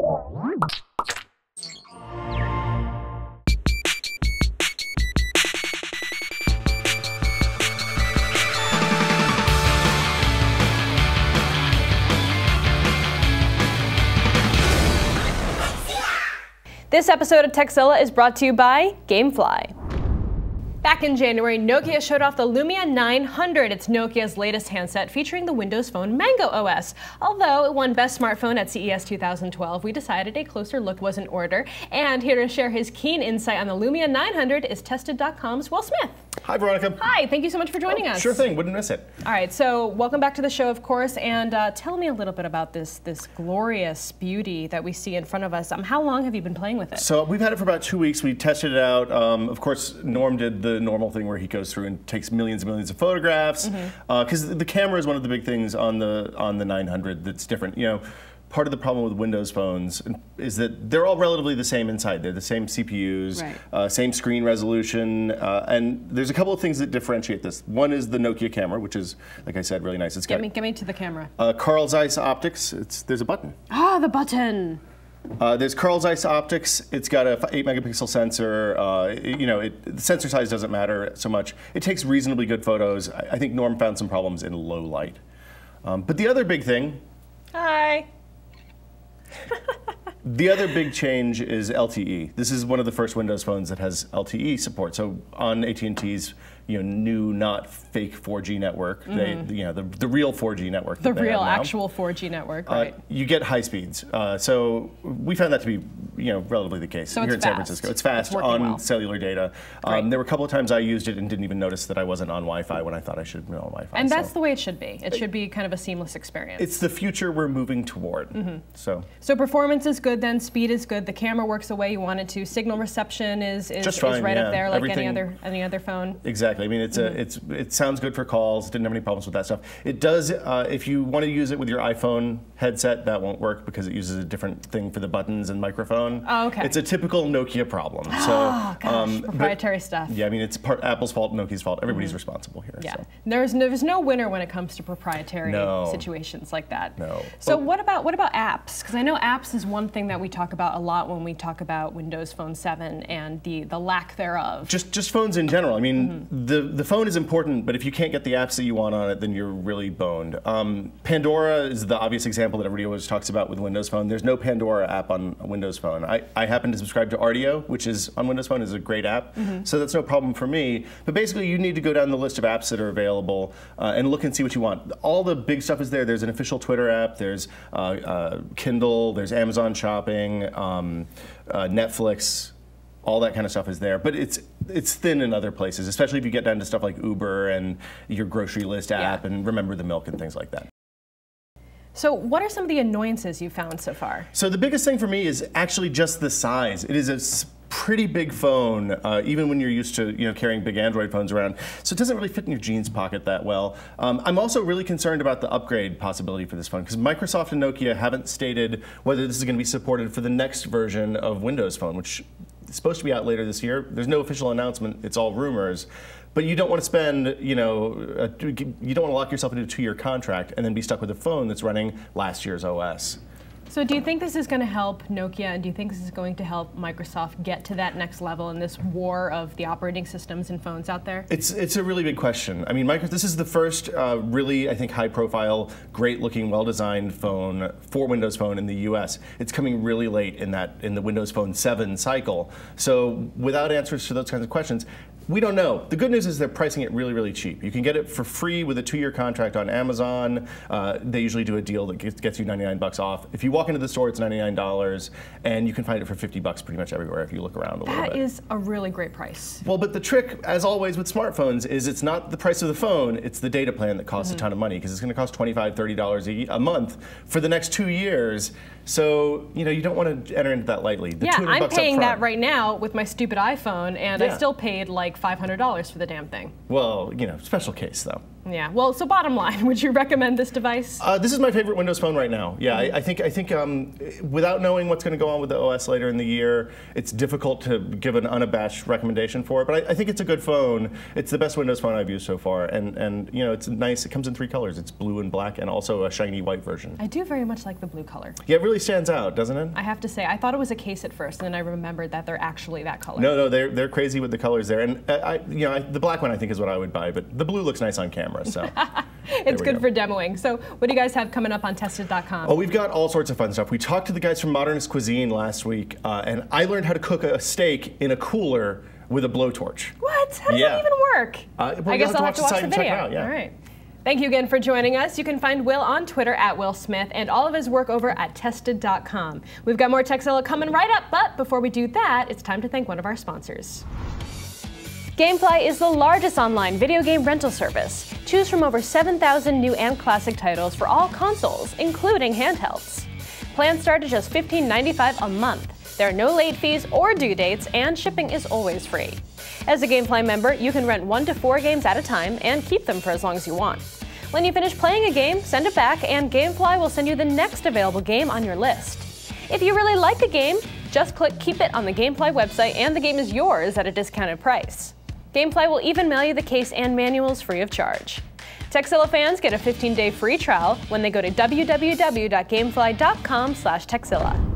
This episode of Tekzilla is brought to you by Gamefly. Back in January, Nokia showed off the Lumia 900. It's Nokia's latest handset featuring the Windows Phone Mango OS. Although it won Best Smartphone at CES 2012, we decided a closer look was in order. And here to share his keen insight on the Lumia 900 is Tested.com's Will Smith. Hi, Veronica. Hi, thank you so much for joining us. Sure thing, wouldn't miss it. All right, so welcome back to the show, of course, and tell me a little bit about this glorious beauty that we see in front of us. How long have you been playing with it? So we've had it for about 2 weeks. We tested it out. Of course, Norm did the normal thing where he goes through and takes millions and millions of photographs, because the camera is one of the big things on the 900 that's different. You know, part of the problem with Windows phones is that they're all relatively the same inside. They're the same CPUs, right. Same screen resolution, and there's a couple of things that differentiate this. One is the Nokia camera, which is, like I said, really nice. It's get me to the camera. Carl Zeiss optics. There's a button. Ah, the button. There's Carl Zeiss optics. It's got a 8-megapixel sensor. The sensor size doesn't matter so much. It takes reasonably good photos. I think Norm found some problems in low light. But the other big thing. Hi. The other big change is LTE. This is one of the first Windows phones that has LTE support. So on AT&T's new, not fake 4G network, the real 4G network. The real actual 4G network, right? You get high speeds. So we found that to be relatively the case so here in fast. San Francisco. It's fast on cellular data. There were a couple of times I used it and didn't even notice that I wasn't on Wi-Fi when I thought I should have been on Wi-Fi. And that's the way it should be. It should be kind of a seamless experience. It's the future we're moving toward. So performance is good then, speed is good, the camera works the way you want it to, signal reception is fine, right up there like Everything, any other phone. Exactly. I mean, it sounds good for calls. Didn't have any problems with that stuff. It does, if you want to use it with your iPhone headset, that won't work because it uses a different thing for the buttons and microphone. Oh, okay. It's a typical Nokia problem. So, oh, gosh, proprietary stuff. Yeah, I mean, it's Apple's fault, Nokia's fault. Everybody's responsible here. Yeah, so. there's no winner when it comes to proprietary situations like that. No. So what about apps? Because I know apps is one thing that we talk about a lot when we talk about Windows Phone 7 and the lack thereof. Just phones in general. I mean, the phone is important, but if you can't get the apps that you want on it, then you're really boned. Pandora is the obvious example that everybody always talks about with Windows Phone. There's no Pandora app on a Windows Phone. I happen to subscribe to Rdio, which is on Windows Phone, is a great app, so that's no problem for me. But basically, you need to go down the list of apps that are available and look and see what you want. All the big stuff is there. There's an official Twitter app. There's Kindle. There's Amazon Shopping, Netflix. All that kind of stuff is there, but it's thin in other places, especially if you get down to stuff like Uber and your grocery list app and Remember the Milk and things like that. So what are some of the annoyances you found so far? So the biggest thing for me is actually just the size. It is a pretty big phone, even when you're used to carrying big Android phones around. So it doesn't really fit in your jeans pocket that well. I'm also really concerned about the upgrade possibility for this phone, because Microsoft and Nokia haven't stated whether this is going to be supported for the next version of Windows Phone, which is supposed to be out later this year. There's no official announcement. It's all rumors. But you don't want to spend, you don't want to lock yourself into a 2-year contract and then be stuck with a phone that's running last year's OS. So do you think this is going to help Nokia, and do you think this is going to help Microsoft get to that next level in this war of the operating systems and phones out there? It's a really big question. I mean, this is the first really, I think, high-profile, great-looking, well-designed phone for Windows Phone in the U.S. It's coming really late in the Windows Phone 7 cycle. So without answers to those kinds of questions, we don't know. The good news is they're pricing it really, really cheap. You can get it for free with a 2-year contract on Amazon. They usually do a deal that gets you $99 off. If you walk into the store, it's $99, and you can find it for $50 pretty much everywhere if you look around a little bit. That is a really great price. Well, but the trick, as always with smartphones, is it's not the price of the phone, it's the data plan that costs a ton of money, because it's going to cost $25, $30 a month for the next 2 years. So, you don't want to enter into that lightly. Yeah, I'm paying that right now with my stupid iPhone, and I still paid like $500 for the damn thing. Well, special case, though. Yeah, well, so bottom line, would you recommend this device? This is my favorite Windows Phone right now. Yeah, I think without knowing what's going to go on with the OS later in the year, it's difficult to give an unabashed recommendation for it. But I think it's a good phone. It's the best Windows Phone I've used so far, and you know, it's nice. It comes in 3 colors. It's blue and black, and also a shiny white version. I do very much like the blue color. Yeah, it really stands out, doesn't it? I have to say, I thought it was a case at first, and then I remembered that they're actually that color. No, they're crazy with the colors there, and the black one I think is what I would buy, but the blue looks nice on camera. So it's good for demoing. So what do you guys have coming up on Tested.com? Oh, we've got all sorts of fun stuff. We talked to the guys from Modernist Cuisine last week, and I learned how to cook a steak in a cooler with a blowtorch. What? How does that even work? I guess I'll have to watch the video. All right. Thank you again for joining us. You can find Will on Twitter @WillSmith and all of his work over at Tested.com. We've got more Tekzilla coming right up, but before we do that, it's time to thank one of our sponsors. Gamefly is the largest online video game rental service. Choose from over 7,000 new and classic titles for all consoles, including handhelds. Plans start at just $15.95 a month. There are no late fees or due dates, and shipping is always free. As a Gamefly member, you can rent 1 to 4 games at a time and keep them for as long as you want. When you finish playing a game, send it back, and Gamefly will send you the next available game on your list. If you really like a game, just click Keep It on the Gamefly website, and the game is yours at a discounted price. Gamefly will even mail you the case and manuals free of charge. Tekzilla fans get a 15-day free trial when they go to www.gamefly.com/Tekzilla.